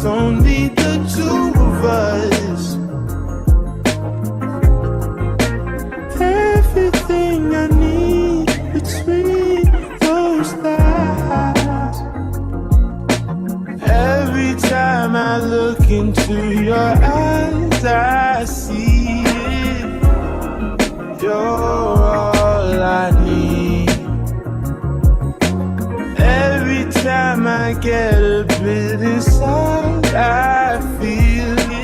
only the two of us. Everything I need between those thighs. Every time I look into your eyes, I see it. You're all I need. Every time I get a bit inside, I feel it.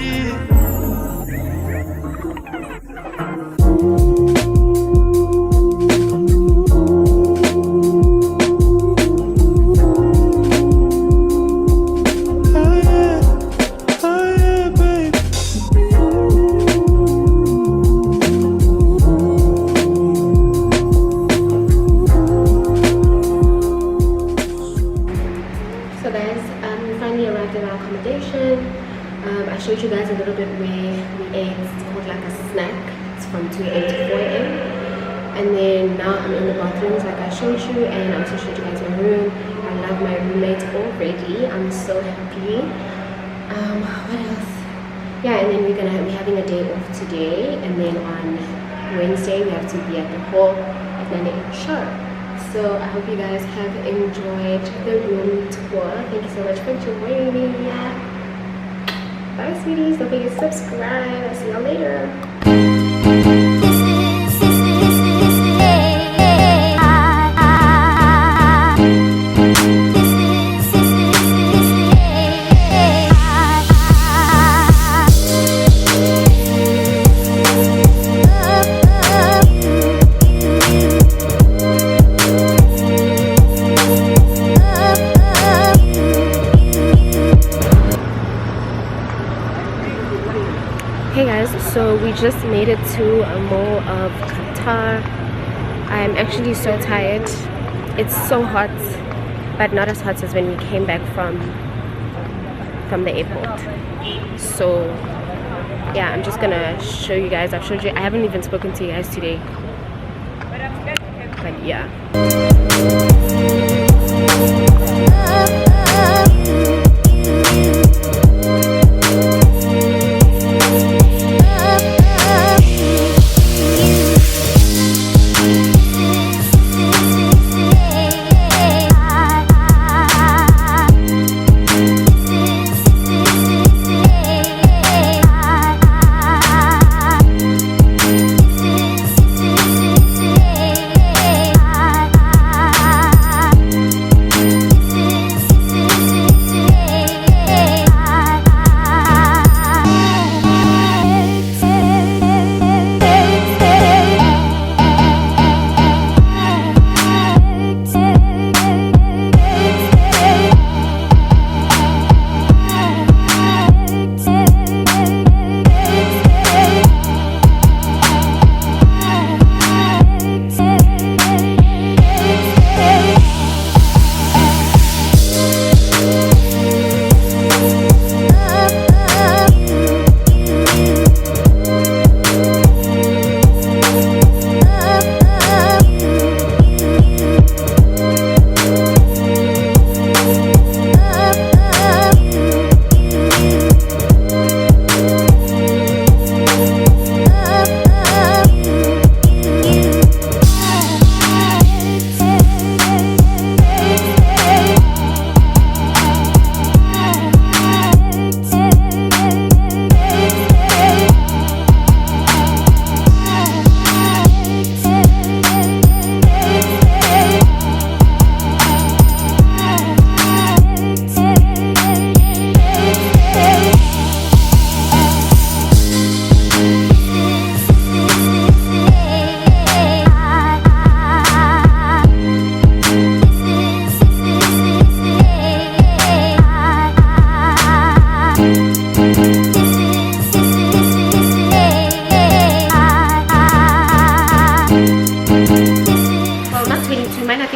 I showed you guys a little bit where we ate. It's called like a snack. It's from 2 a.m. to 4 a.m. And then now I'm in the bathrooms like I showed you, and I also showed you guys my room. I love my roommate already. I'm so happy. What else? Yeah, and then we're having a day off today, and then on Wednesday we have to be at the hall at 9 a.m. sharp. So I hope you guys have enjoyed the room tour. Thank you so much for joining me. Bye sweeties, don't forget to subscribe. I'll see y'all later. Hey guys, so we just made it to a Mall of Qatar. I'm actually so tired. It's so hot, but not as hot as when we came back from the airport. So yeah, I'm just gonna show you guys. I haven't even spoken to you guys today, but yeah.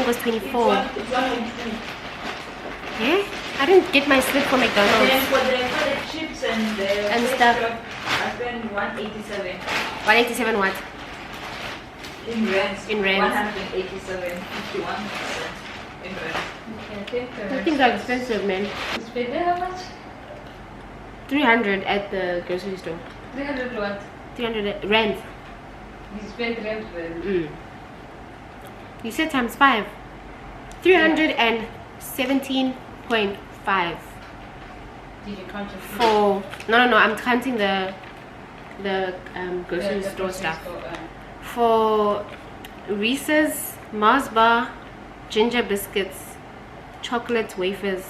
was 24. Yeah? I didn't get my slip for McDonald's. And then for the chips and stuff. I spent 187. 187 what? In rands. In rands. 187.51 in rands. Those things are expensive, man. You spent how much? 300 at the grocery store. 300 what? 300 rand. You spent rent well. You said times 5. 317.5 Did you count your food? for no, I'm counting the grocery The store grocery stuff. store, For Reese's, Mars bar, ginger biscuits, chocolate wafers,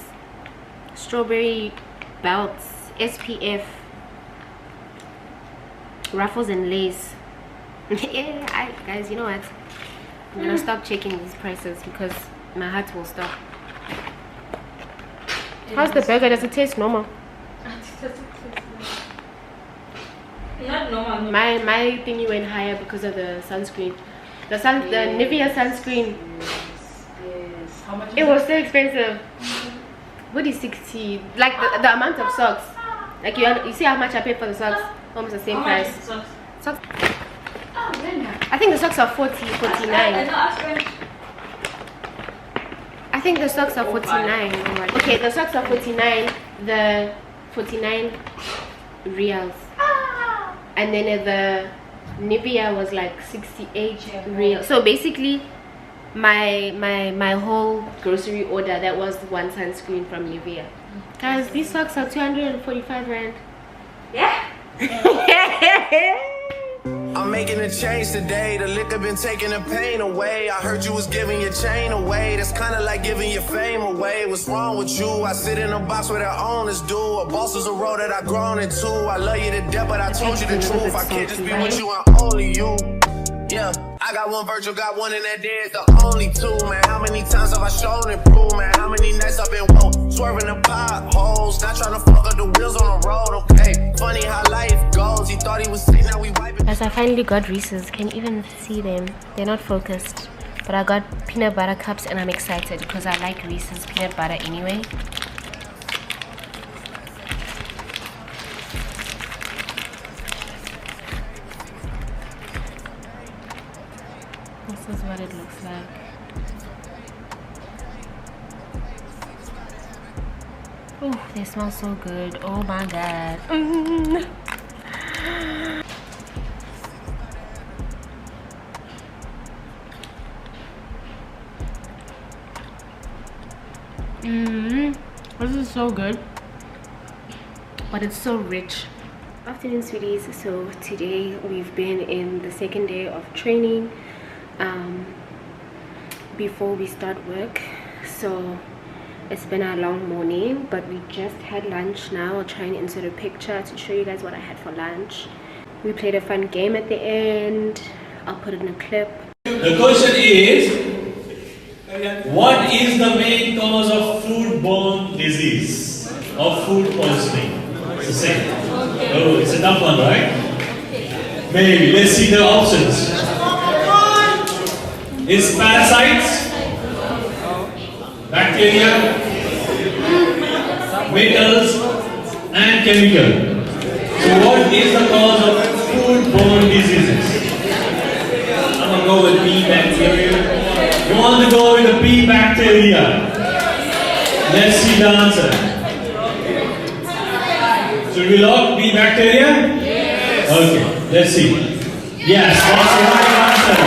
strawberry belts, SPF, Ruffles and Lace. Yeah, guys, you know what? I'm gonna stop checking these prices because my heart will stop. How's the burger? Does it taste normal? Not normal. My thingy went higher because of the sunscreen. The Nivea sunscreen. Yes. How much? It was so expensive. What is 60? Like the amount of socks. Like you see how much I paid for the socks? Almost the same price. Socks. Oh, I think the socks are 49. I think the socks are 49. Okay, the socks are 49. The 49 reals. And then the Nivea was like 68 real. So basically my whole grocery order, that was one sunscreen from Nivea. Guys, these socks are 245 rand. Yeah. I'm making a change today. The liquor been taking the pain away. I heard you was giving your chain away. That's kinda like giving your fame away. What's wrong with you? I sit in a box where the owners do. A boss is a role that I grown into. I love you to death, but I told you the truth. I can't just be with you and only you. Yeah, I got one Virgil, got one in that day. It's the only two, man. How many times have I shown and proved, man? How many nights I've been woke, swerving the potholes, not trying to fuck up the wheels on the road, okay? Funny how life goes. He thought he was sick, now we wiping. As I finally got Reese's, can you even see them? They're not focused, but I got peanut butter cups and I'm excited because I like Reese's peanut butter anyway. This is what it looks like. Oh, they smell so good. Oh my god. This is so good, but it's so rich. Afternoon, sweeties. So today we've been in the second day of training before we start work. So it's been a long morning, but we just had lunch now. I'll try and insert a picture to show you guys what I had for lunch. We played a fun game at the end. I'll put it in a clip. The question is, what is the main cause of foodborne disease or food poisoning? It's the same. Oh, it's a tough one, right? Maybe. Let's see the options. Is parasites, bacteria, metals, and chemical. So what is the cause of foodborne diseases? I'm going to go with B, bacteria. You want to go with the B, bacteria. Let's see the answer. Should we lock B, bacteria? Yes. Okay, let's see. Yes, that's the right answer.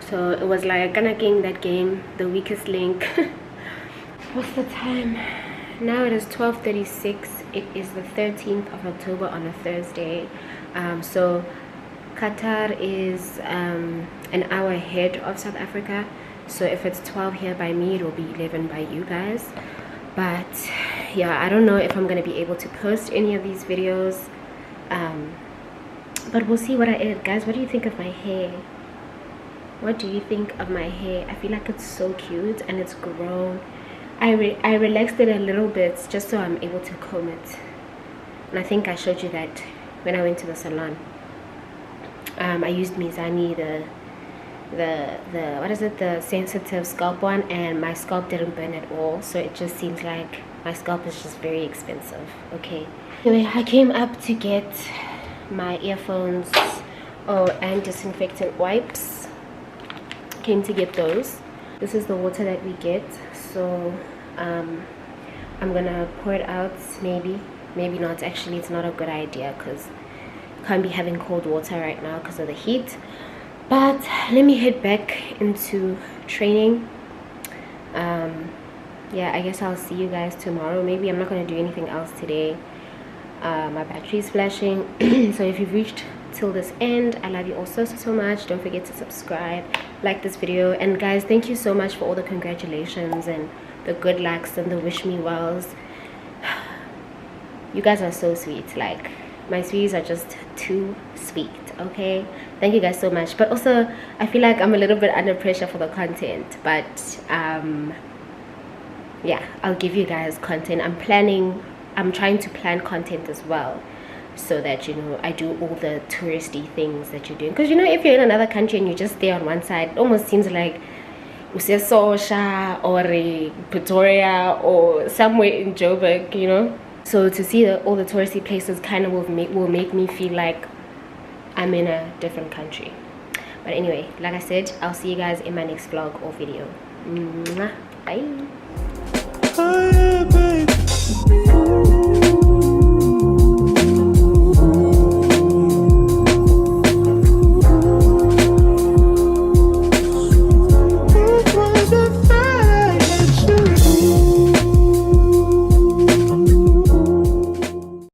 So it was like kind of getting that game, the weakest link. What's the time? Now it is 12:36. It is the 13th of October on a Thursday. So Qatar is an hour ahead of South Africa. So if it's 12 here by me, it will be 11 by you guys. But yeah, I don't know if I'm gonna be able to post any of these videos. But we'll see what I edit. Guys, what do you think of my hair? What do you think of my hair? I feel like it's so cute and it's grown. I relaxed it a little bit just so I'm able to comb it. And I think I showed you that when I went to the salon. I used Mizani, the what is it, the sensitive scalp one, and my scalp didn't burn at all. So it just seems like my scalp is just very expensive. Okay. Anyway, I came up to get my earphones and disinfectant wipes. Came to get those. This is the water that we get. So I'm gonna pour it out. Maybe not. Actually, it's not a good idea because can't be having cold water right now because of the heat. But let me head back into training. Yeah, I guess I'll see you guys tomorrow. Maybe I'm not going to do anything else today. My battery's flashing. So if you've reached till this end, I love you all so much. Don't forget to subscribe, like this video, and guys, thank you so much for all the congratulations and the good lucks and the wish me wells. You guys are so sweet. Like, my sweeties are just too sweet. Okay, thank you guys so much. But also, I feel like I'm a little bit under pressure for the content, but yeah, I'll give you guys content. I'm trying to plan content as well, so that, you know, I do all the touristy things that you're doing. Because, you know, if you're in another country and you just stay on one side, it almost seems like xoxo or Pretoria or somewhere in Joburg, you know. So to see all the touristy places kind of will make me feel like I'm in a different country. But anyway, like I said, I'll see you guys in my next vlog or video. Bye.